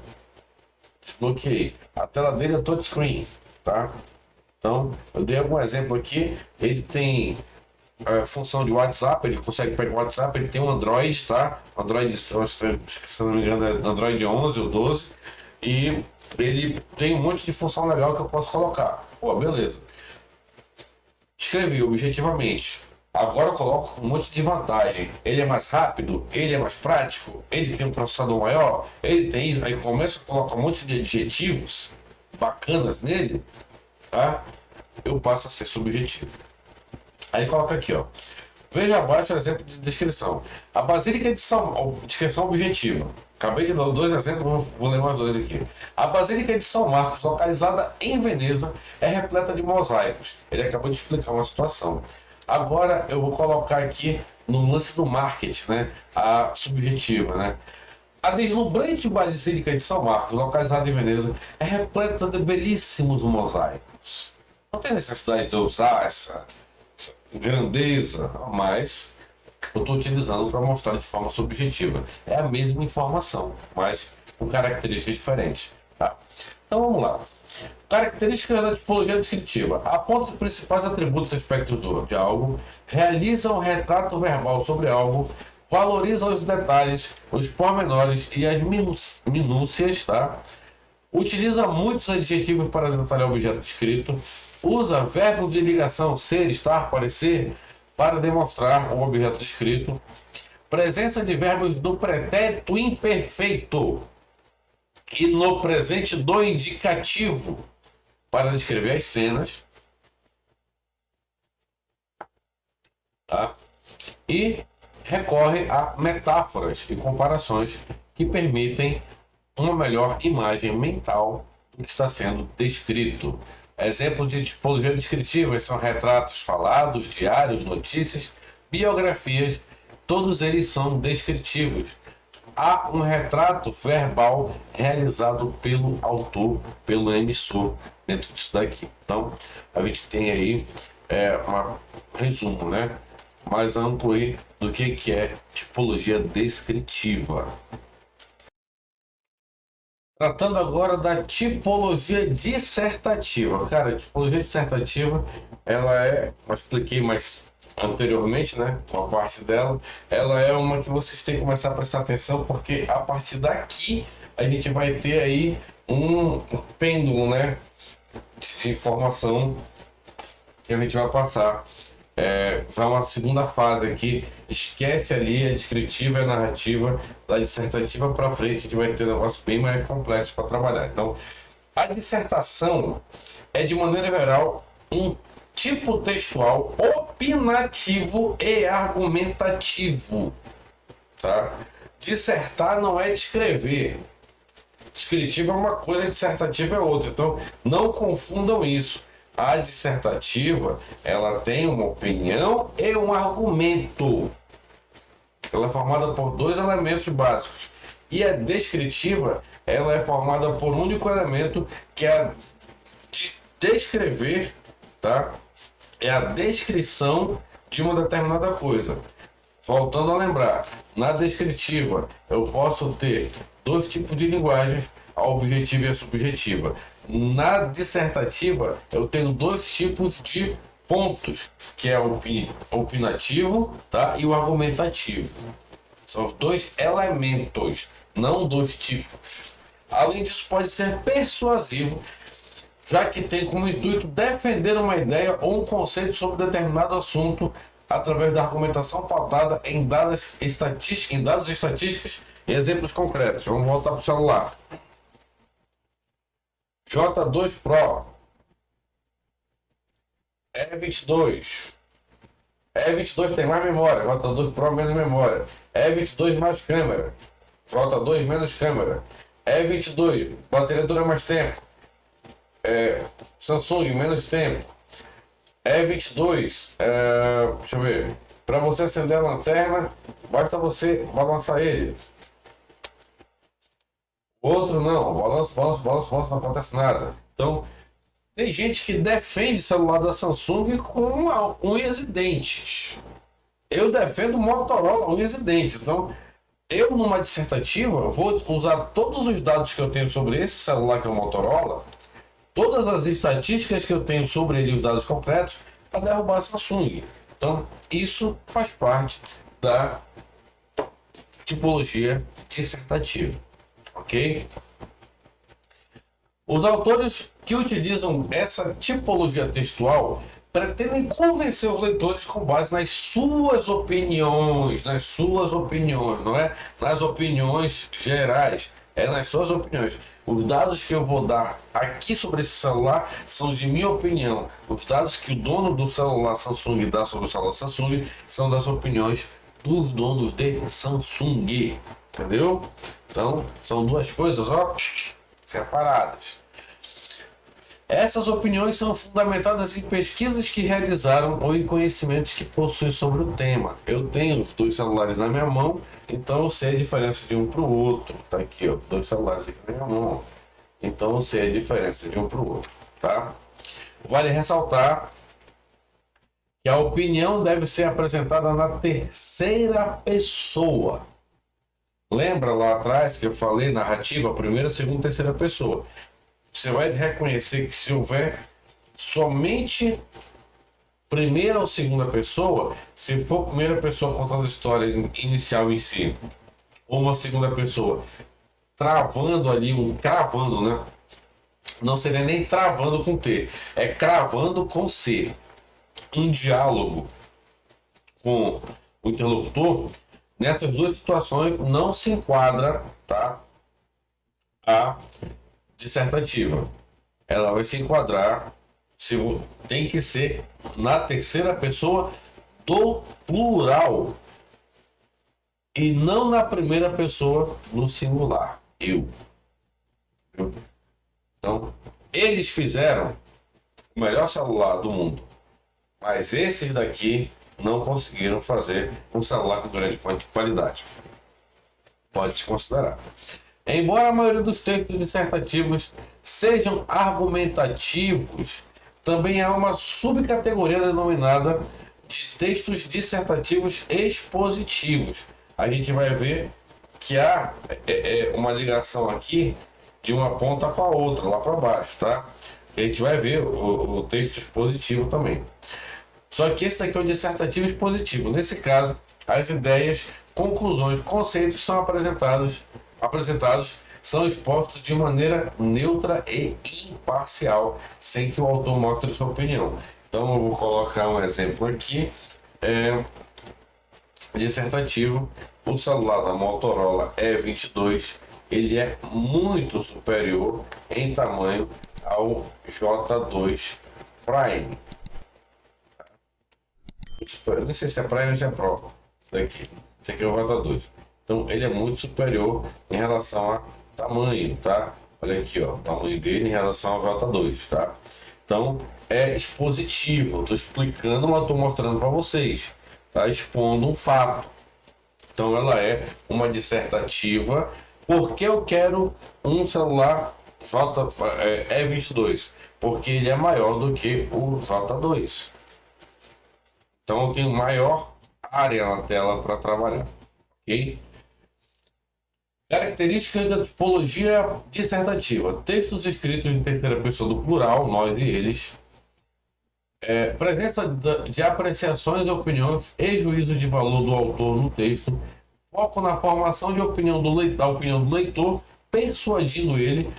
Desbloqueei. A tela dele é touchscreen, tá? Então, eu dei algum exemplo aqui. Ele tem função de WhatsApp, ele consegue pegar o WhatsApp, ele tem um Android, tá? Android, se não me engano, é Android 11 ou 12. E ele tem um monte de função legal que eu posso colocar. Pô, beleza. Escrevi objetivamente. Agora eu coloco um monte de vantagem. Ele é mais rápido, ele é mais prático, ele tem um processador maior, ele tem isso. Aí começo a colocar um monte de adjetivos bacanas nele, tá? Eu passo a ser subjetivo. Aí coloca aqui, ó. Veja abaixo o exemplo de descrição. A Basílica de São... Descrição objetiva. Acabei de dar dois exemplos, vou ler mais dois aqui. A Basílica de São Marcos, localizada em Veneza, é repleta de mosaicos. Ele acabou de explicar uma situação. Agora eu vou colocar aqui no lance do marketing, né? A subjetiva, né? A deslumbrante Basílica de São Marcos, localizada em Veneza, é repleta de belíssimos mosaicos. Não tem necessidade de usar essa grandeza, mas eu estou utilizando para mostrar de forma subjetiva. É a mesma informação, mas com características diferentes. Tá? Então vamos lá. Características da tipologia descritiva. Aponta os principais atributos e aspectos de algo, realiza um retrato verbal sobre algo, valoriza os detalhes, os pormenores e as minúcias, tá? Utiliza muitos adjetivos para detalhar o objeto descrito, usa verbos de ligação ser, estar, parecer para demonstrar o objeto descrito, presença de verbos do pretérito imperfeito e no presente do indicativo para descrever as cenas, tá? E recorre a metáforas e comparações que permitem uma melhor imagem mental do que está sendo descrito. Exemplos de tipologia descritiva são retratos falados, diários, notícias, biografias, todos eles são descritivos. Há um retrato verbal realizado pelo autor, pelo emissor, dentro disso daqui. Então, a gente tem aí um resumo, né? Mais amplo aí do que é tipologia descritiva. Tratando agora da tipologia dissertativa. Cara, a tipologia dissertativa, ela eu expliquei mais anteriormente, né? Uma parte dela. Ela é uma que vocês têm que começar a prestar atenção, porque a partir daqui a gente vai ter aí um pêndulo, né? De informação que a gente vai passar. já uma segunda fase aqui, esquece ali a descritiva e a narrativa, da dissertativa para frente a gente vai ter um negócio bem mais complexo para trabalhar. Então, a dissertação é, de maneira geral, um tipo textual opinativo e argumentativo, tá? Dissertar não é descrever. Descritiva é uma coisa, dissertativa é outra. Então, não confundam isso. A dissertativa, ela tem uma opinião e um argumento. Ela é formada por dois elementos básicos. E a descritiva, ela é formada por um único elemento, que é a de descrever, tá? É a descrição de uma determinada coisa. Voltando a lembrar, na descritiva eu posso ter dois tipos de linguagens, a objetiva e a subjetiva. Na dissertativa eu tenho dois tipos de pontos, que é o opinativo, tá? E o argumentativo. São os dois elementos, não dois tipos. Além disso, pode ser persuasivo, já que tem como intuito defender uma ideia ou um conceito sobre determinado assunto através da argumentação pautada em dados estatísticos e exemplos concretos. Vamos voltar para o celular. J2 Pro, E22. E22 tem mais memória, J2 Pro menos memória. E22 mais câmera, J2 menos câmera. E22, bateria dura mais tempo. Samsung, menos tempo. E22, deixa eu ver. Para você acender a lanterna, basta você balançar ele. O outro não, balanço, não acontece nada. Então, tem gente que defende celular da Samsung com unhas e dentes. Eu defendo Motorola, unhas e dentes. Então, eu numa dissertativa vou usar todos os dados que eu tenho sobre esse celular que é o Motorola, todas as estatísticas que eu tenho sobre ele, os dados concretos, para derrubar a Samsung. Então, isso faz parte da tipologia dissertativa, ok? Os autores que utilizam essa tipologia textual pretendem convencer os leitores com base nas suas opiniões, não é nas opiniões gerais, é nas suas opiniões. Os dados que eu vou dar aqui sobre esse celular são de minha opinião. Os dados que o dono do celular Samsung dá sobre o celular Samsung são das opiniões dos donos de Samsung, entendeu? Então, são duas coisas, ó, separadas. Essas opiniões são fundamentadas em pesquisas que realizaram ou em conhecimentos que possuem sobre o tema. Eu tenho os dois celulares na minha mão, então eu sei a diferença de um para o outro. Tá aqui, ó, dois celulares aqui na minha mão. Então eu sei a diferença de um para o outro, tá? Vale ressaltar que a opinião deve ser apresentada na terceira pessoa. Lembra lá atrás que eu falei narrativa, primeira, segunda, terceira pessoa? Você vai reconhecer que se houver somente primeira ou segunda pessoa, se for primeira pessoa contando a história inicial em si, ou uma segunda pessoa travando ali, cravando, né? Não seria nem travando com T, é cravando com C. Um diálogo com o interlocutor, nessas duas situações não se enquadra, tá? A dissertativa. Ela vai se enquadrar, tem que ser na terceira pessoa do plural e não na primeira pessoa no singular. Eu. Então, eles fizeram o melhor celular do mundo, mas esses daqui não conseguiram fazer um celular com grande qualidade. Pode se considerar. Embora a maioria dos textos dissertativos sejam argumentativos, também há uma subcategoria denominada de textos dissertativos expositivos. A gente vai ver que há uma ligação aqui de uma ponta com a outra, lá para baixo, tá? A gente vai ver o texto expositivo também. Só que esse daqui é o dissertativo expositivo. Nesse caso, as ideias, conclusões, conceitos são apresentados, são expostos de maneira neutra e imparcial, sem que o autor mostre sua opinião. Então eu vou colocar um exemplo aqui, dissertativo. O celular da Motorola E22, ele é muito superior em tamanho ao J2 Prime. Eu não sei se é Prime ou se é Pro. Esse aqui é o J2. Então ele é muito superior em relação a tamanho, tá? Olha aqui, ó, o tamanho dele em relação ao J2, tá? Então é expositivo. Estou explicando, mas estou mostrando para vocês. Tá expondo um fato. Então ela é uma dissertativa. Porque eu quero um celular E22? Porque ele é maior do que o J2. Então eu tenho maior área na tela para trabalhar. Ok? Características da tipologia dissertativa. Textos escritos em terceira pessoa do plural, nós e eles. Presença de apreciações, opiniões e juízos de valor do autor no texto. Foco na formação de opinião da opinião do leitor, persuadindo ele.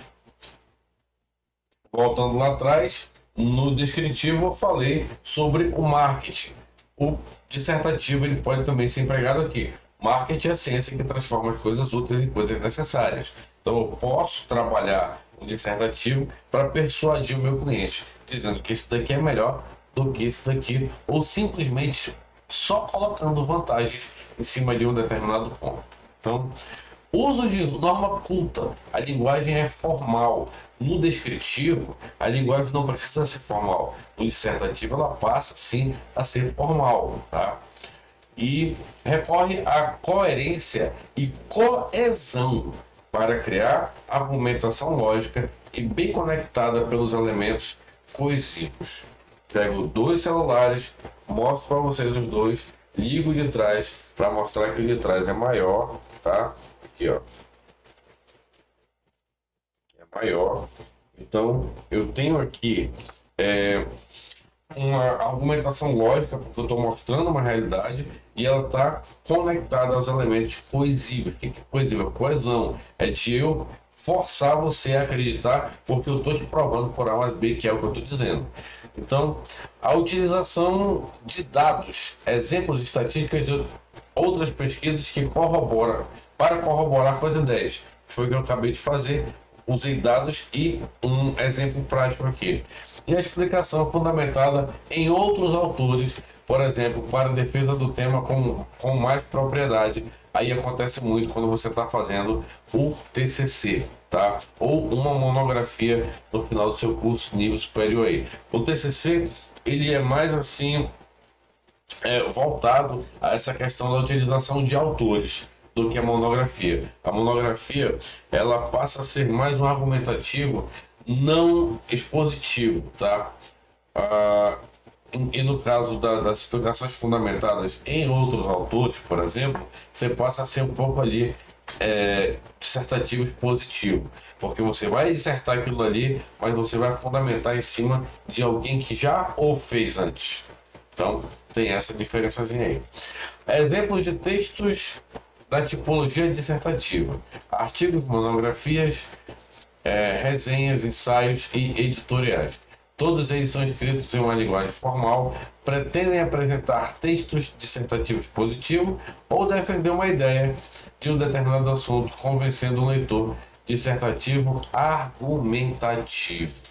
Voltando lá atrás, no descritivo eu falei sobre o marketing. O dissertativo ele pode também ser empregado aqui. Marketing é a ciência que transforma as coisas úteis em coisas necessárias. Então eu posso trabalhar um dissertativo para persuadir o meu cliente, dizendo que esse daqui é melhor do que esse daqui, ou simplesmente só colocando vantagens em cima de um determinado ponto. Então, uso de norma culta. A linguagem é formal. No descritivo, a linguagem não precisa ser formal. No dissertativo, ela passa sim a ser formal, tá? E recorre à coerência e coesão para criar argumentação lógica e bem conectada pelos elementos coesivos. Pego dois celulares, mostro para vocês os dois, ligo de trás para mostrar que o de trás é maior, tá? Aqui, ó. É maior. Então, eu tenho aqui uma argumentação lógica, porque eu estou mostrando uma realidade e ela está conectada aos elementos coesivos. O que é coesivo? Coesão. É de eu forçar você a acreditar, porque eu estou te provando por A mais B, que é o que eu estou dizendo. Então, a utilização de dados, exemplos, estatísticas de outras pesquisas que corroboram, para corroborar com as ideias. Foi o que eu acabei de fazer. Usei dados e um exemplo prático aqui. E a explicação fundamentada em outros autores, por exemplo, para a defesa do tema com mais propriedade. Aí acontece muito quando você está fazendo o TCC, tá? Ou uma monografia no final do seu curso nível superior aí. O TCC, ele é mais assim, voltado a essa questão da utilização de autores do que a monografia. A monografia, ela passa a ser mais um argumentativo, não expositivo, tá? E no caso das explicações fundamentadas em outros autores, por exemplo, você passa a ser um pouco ali dissertativo expositivo, porque você vai dissertar aquilo ali, mas você vai fundamentar em cima de alguém que já o fez antes. Então, tem essa diferençazinha aí. Exemplos de textos da tipologia dissertativa: artigos, monografias, resenhas, ensaios e editoriais. Todos eles são escritos em uma linguagem formal, pretendem apresentar textos dissertativos positivos ou defender uma ideia de um determinado assunto, convencendo o leitor. Dissertativo argumentativo.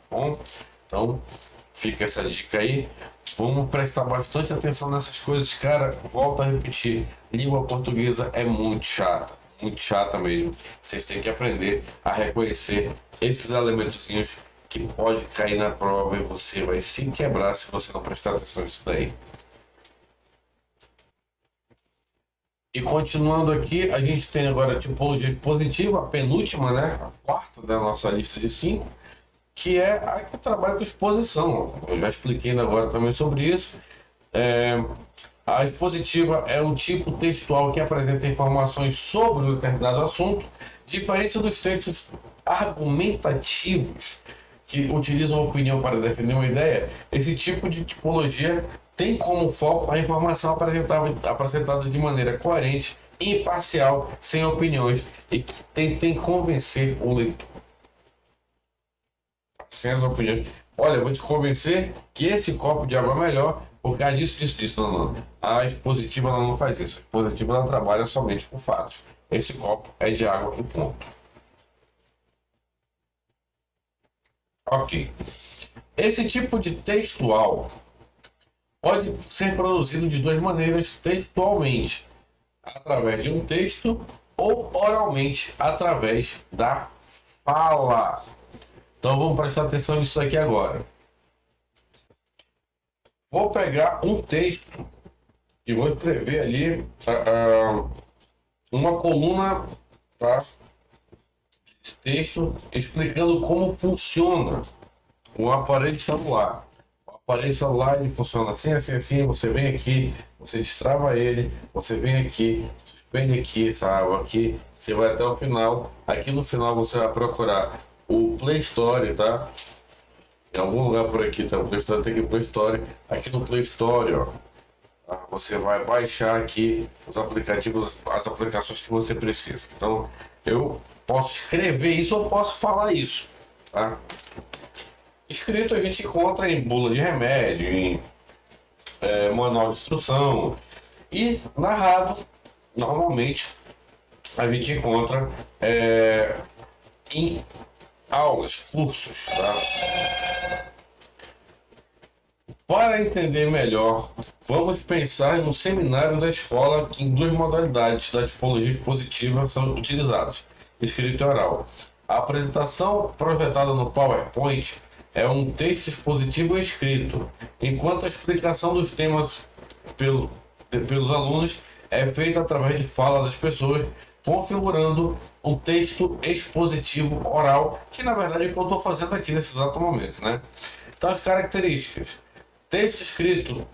Bom, então fica essa dica aí. Vamos prestar bastante atenção nessas coisas, cara. Volto a repetir, língua portuguesa é muito chata mesmo. Vocês têm que aprender a reconhecer esses elementozinhos que pode cair na prova e você vai se quebrar se você não prestar atenção nisso daí. E continuando aqui, a gente tem agora a tipologia expositiva, a penúltima, né? A quarta da nossa lista de 5, que é a que trabalha com exposição. Eu já expliquei agora também sobre isso. A expositiva é um tipo textual que apresenta informações sobre um determinado assunto, diferente dos textos argumentativos, que utilizam a opinião para definir uma ideia. Esse tipo de tipologia tem como foco a informação apresentada de maneira coerente, imparcial, sem opiniões, e que tem convencer o leitor. Sem as opiniões. olha, eu vou te convencer que esse copo de água é melhor por causa disso, disso, disso. Não, não. A expositiva ela não faz isso. A expositiva ela trabalha somente com fatos. Esse copo é de água e ponto. Ok. Esse tipo de textual pode ser produzido de duas maneiras textualmente, através de um texto ou oralmente, através da fala. Então vamos prestar atenção nisso aqui agora. Vou pegar um texto e vou escrever ali uma coluna, tá, de texto explicando como funciona o aparelho celular. O aparelho celular ele funciona assim, assim, assim. Você vem aqui, você destrava ele, você vem aqui, suspende aqui, essa água aqui, você vai até o final. Aqui no final você vai procurar o Play Store, tá? Em algum lugar por aqui, tá? O Play Store tem aqui o Play Store. Aqui no Play Store, ó, tá? Você vai baixar aqui os aplicativos, as aplicações que você precisa. Então, eu posso escrever isso ou posso falar isso, tá? Escrito a gente encontra em bula de remédio, em manual de instrução, e narrado, normalmente, a gente encontra em aulas, cursos, tá? Para entender melhor, vamos pensar em um seminário da escola em duas modalidades da tipologia expositiva são utilizadas, escrito e oral. A apresentação projetada no PowerPoint é um texto expositivo escrito, enquanto a explicação dos temas pelos alunos é feita através de fala das pessoas, configurando um texto expositivo oral, que na verdade é o que eu estou fazendo aqui nesse exato momento, né? Então, as características: texto escrito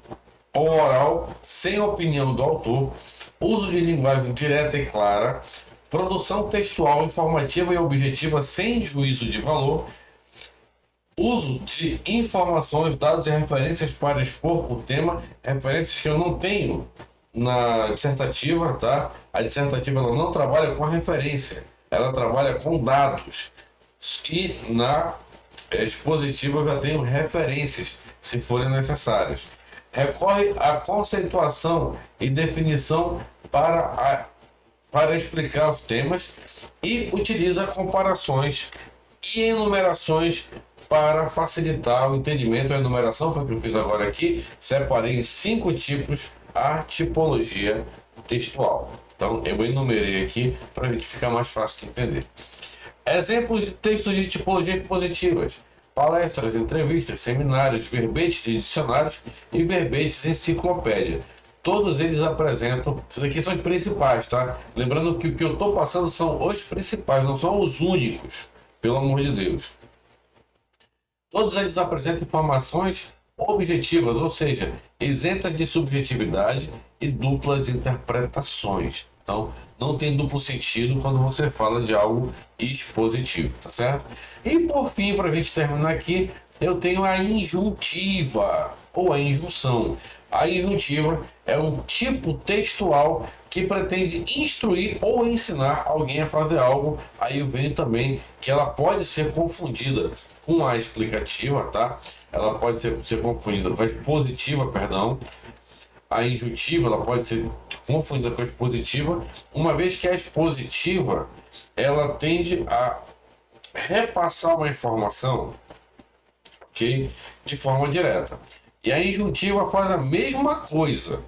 ou oral, sem opinião do autor, uso de linguagem direta e clara, produção textual informativa e objetiva sem juízo de valor, uso de informações, dados e referências para expor o tema, referências que eu não tenho na dissertativa, tá? A dissertativa ela não trabalha com a referência, ela trabalha com dados. E na expositiva eu já tenho referências, se forem necessárias. Recorre à conceituação e definição para explicar os temas e utiliza comparações e enumerações para facilitar o entendimento. A enumeração foi o que eu fiz agora aqui. Separei em 5 tipos a tipologia textual. Então eu enumerei aqui para a gente ficar mais fácil de entender. Exemplos de textos de tipologias positivas: palestras, entrevistas, seminários, verbetes de dicionários e verbetes enciclopédia. Todos eles apresentam, esses aqui são os principais, tá? Lembrando que o que eu estou passando são os principais, não são os únicos, pelo amor de Deus. Todos eles apresentam informações objetivas, ou seja, isentas de subjetividade e duplas interpretações. Então, não tem duplo sentido quando você fala de algo expositivo, tá certo? E por fim, para a gente terminar aqui, eu tenho a injuntiva ou a injunção. A injuntiva é um tipo textual que pretende instruir ou ensinar alguém a fazer algo. Aí eu venho também que ela pode ser confundida com a explicativa, tá? Ela pode ser confundida com a expositiva, perdão. A injuntiva ela pode ser confundida com a expositiva, uma vez que a expositiva ela tende a repassar uma informação, ok, de forma direta. E a injuntiva faz a mesma coisa,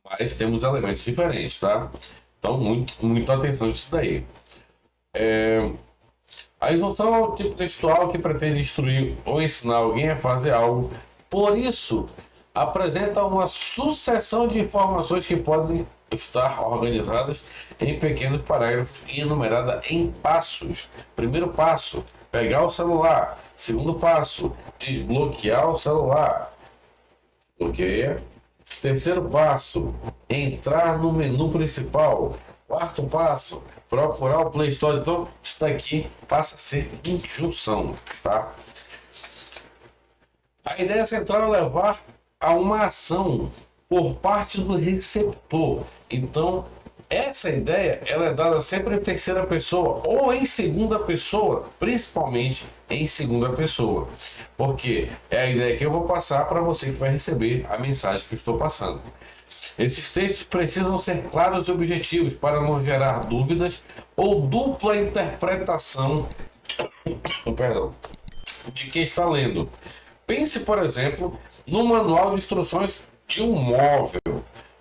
mas temos elementos diferentes, tá? Então, muita atenção nisso daí. A injunção é o tipo textual que pretende instruir ou ensinar alguém a fazer algo. Por isso, apresenta uma sucessão de informações que podem estar organizadas em pequenos parágrafos e enumerada em passos. Primeiro passo: pegar o celular. Segundo passo: desbloquear o celular. Bloqueia. Terceiro passo: entrar no menu principal. Quarto passo: procurar o Play Store. Então, isso daqui passa a ser injunção, tá? A ideia central é levar a uma ação por parte do receptor. Então, essa ideia ela é dada sempre em terceira pessoa ou em segunda pessoa, principalmente em segunda pessoa, porque é a ideia que eu vou passar para você que vai receber a mensagem que eu estou passando. Esses textos precisam ser claros e objetivos para não gerar dúvidas ou dupla interpretação, perdão, de quem está lendo. Pense, por exemplo, no manual de instruções de um móvel.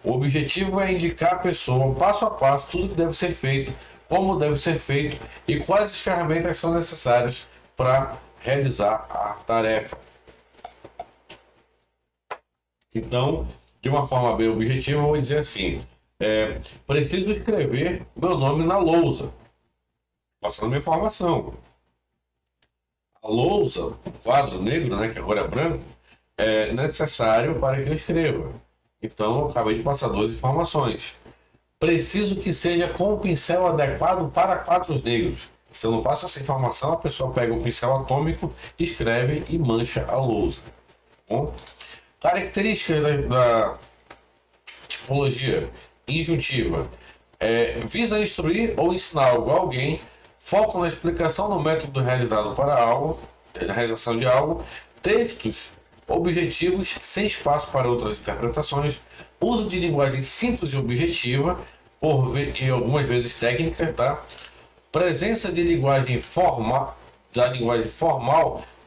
O objetivo é indicar à pessoa, passo a passo, tudo que deve ser feito, como deve ser feito e quais as ferramentas são necessárias para realizar a tarefa. Então, de uma forma bem objetiva, eu vou dizer assim: preciso escrever meu nome na lousa, passando minha informação. A lousa, o quadro negro, né, que agora é branco, é necessário para que eu escreva. Então, eu acabei de passar duas informações. Preciso que seja com o pincel adequado para quadros negros. Se eu não passo essa informação, a pessoa pega um pincel atômico, escreve e mancha a lousa. Bom? Características da tipologia injuntiva. Visa instruir ou ensinar algo a alguém. Foco na explicação do método realizado para algo, realização de algo. Textos objetivos, sem espaço para outras interpretações. Uso de linguagem simples e objetiva, e algumas vezes técnica, tá? Presença de linguagem formal,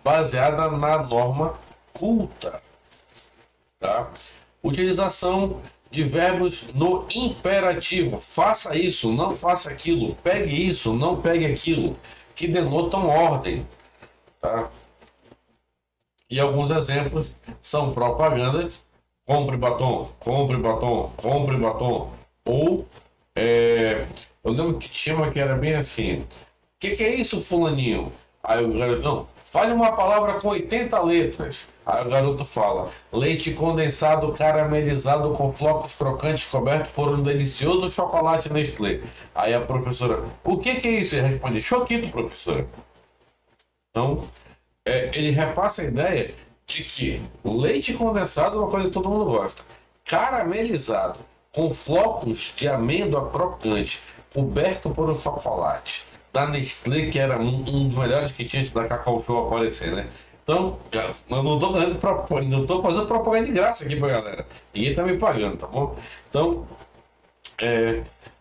baseada na norma culta, tá? Utilização de verbos no imperativo. Faça isso, não faça aquilo. Pegue isso, não pegue aquilo, que denotam ordem, tá? E alguns exemplos são propagandas: compre batom, compre batom, compre batom. Ou, eu lembro que tinha uma que era bem assim: que é isso, fulaninho? Aí o garoto, não, fale uma palavra com 80 letras. Aí o garoto fala: leite condensado caramelizado com flocos crocantes coberto por um delicioso chocolate Nestlé. Aí a professora: o que é isso? Ele responde: choquito, professora. Então, ele repassa a ideia de que leite condensado é uma coisa que todo mundo gosta. Caramelizado, com flocos de amêndoa crocante, coberto por um chocolate da Nestlé, que era um dos melhores que tinha antes da Cacau Show aparecer, né? Então, eu não estou fazendo propaganda de graça aqui pra galera. Ninguém tá me pagando, tá bom? Então,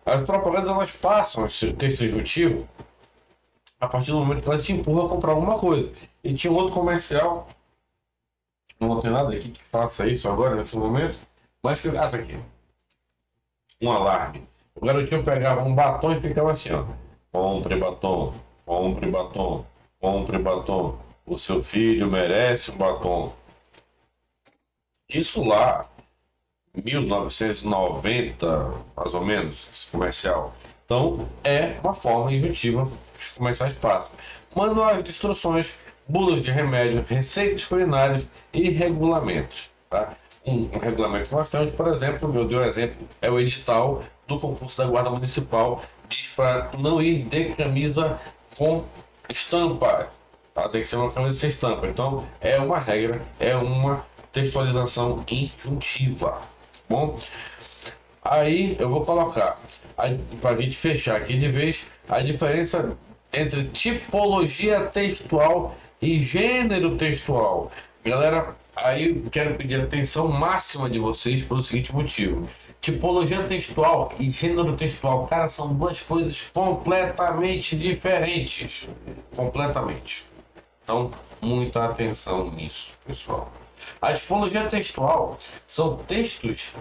as propagandas, elas passam esse texto injuntivo a partir do momento que elas te empurram a comprar alguma coisa. E tinha um outro comercial, não tem nada aqui que faça isso agora, nesse momento, mas que, tá aqui, um alarme. O garotinho pegava um batom e ficava assim, ó: compre batom, compre batom, compre batom, o seu filho merece um batom. Isso lá, 1990, mais ou menos, esse comercial. Então, é uma forma intuitiva que os comerciais passam. Manuais de instruções, bulas de remédio, receitas culinárias e regulamentos, tá? Um regulamento que nós temos, por exemplo, eu dei um exemplo, é o edital do concurso da Guarda Municipal, diz para não ir de camisa com estampa, tá? Tem que ser uma camisa sem estampa. Então, é uma regra, é uma textualização injuntiva. Bom, aí eu vou colocar, para a gente fechar aqui de vez, a diferença entre tipologia textual e gênero textual. Galera, aí eu quero pedir atenção máxima de vocês pelo seguinte motivo: tipologia textual e gênero textual, cara, são duas coisas completamente diferentes. Completamente. Então, muita atenção nisso, pessoal. A tipologia textual são textos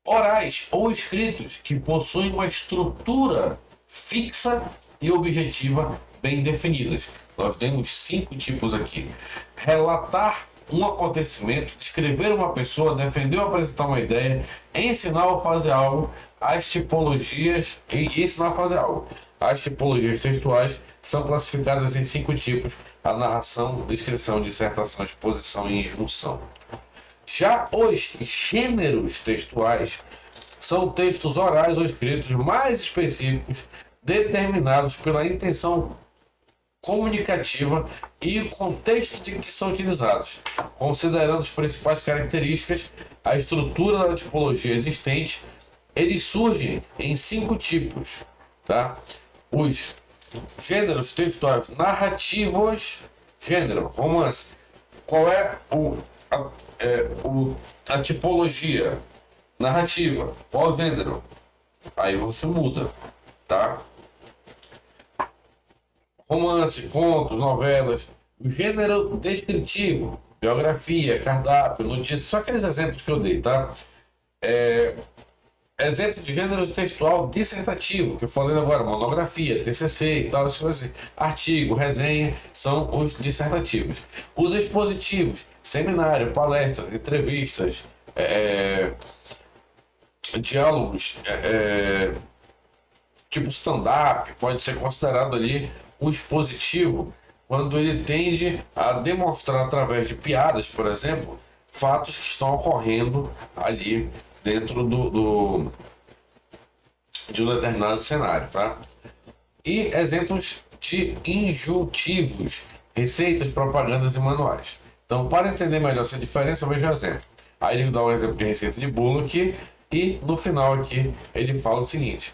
orais ou escritos que possuem uma estrutura fixa e objetiva bem definidas. Nós temos 5 tipos aqui: relatar um acontecimento, descrever uma pessoa, defender ou apresentar uma ideia, ensinar ou fazer algo. As tipologias e ensinar a fazer algo. As tipologias textuais são classificadas em 5 tipos: a narração, descrição, dissertação, exposição e injunção. Já os gêneros textuais são textos orais ou escritos mais específicos, determinados pela intenção comunicativa e o contexto de que são utilizados, considerando as principais características, a estrutura da tipologia existente, eles surgem em 5 tipos, tá? Os gêneros textuais narrativos, gênero, romance. Qual é a tipologia? Narrativa. Qual gênero? Aí você muda, tá? Romance, contos, novelas. O gênero descritivo, biografia, cardápio, notícia. Só aqueles exemplos que eu dei, tá? Exemplo de gênero textual dissertativo, que eu falei agora, monografia, TCC e tal, essas coisas assim. Artigo, resenha, são os dissertativos. Os expositivos, seminário, palestras, entrevistas, diálogos, tipo stand-up, pode ser considerado ali um expositivo, quando ele tende a demonstrar através de piadas, por exemplo, fatos que estão ocorrendo ali dentro de um determinado cenário, tá? E exemplos de injuntivos, receitas, propagandas e manuais. Então, para entender melhor essa diferença, veja o exemplo. Aí ele dá um exemplo de receita de bolo aqui, e no final aqui ele fala o seguinte: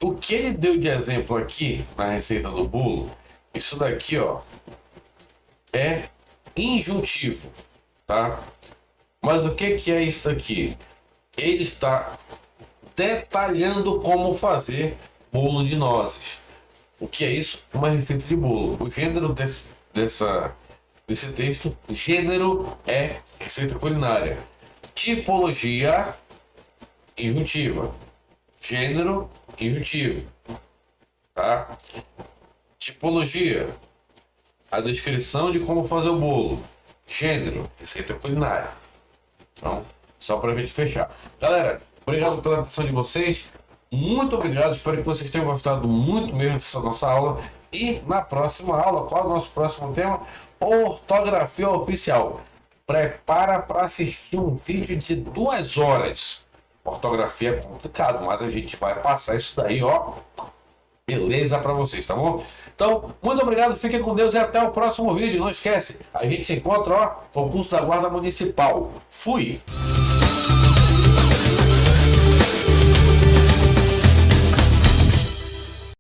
o que ele deu de exemplo aqui na receita do bolo, isso daqui, ó, é injuntivo, tá? Mas o que é isso daqui? Ele está detalhando como fazer bolo de nozes. O que é isso? Uma receita de bolo. O gênero desse texto, gênero é receita culinária. Tipologia, injuntiva. Gênero, injuntivo. Tá? Tipologia, a descrição de como fazer o bolo. Gênero, receita culinária. Então, só para a gente fechar. Galera, obrigado pela atenção de vocês. Muito obrigado. Espero que vocês tenham gostado muito mesmo dessa nossa aula. E na próxima aula, qual é o nosso próximo tema? Ortografia oficial. Prepara para assistir um vídeo de 2 horas. Ortografia é complicado, mas a gente vai passar isso daí, ó. Beleza para vocês, tá bom? Então, muito obrigado, fiquem com Deus e até o próximo vídeo. Não esquece, a gente se encontra, ó, com o curso da Guarda Municipal. Fui!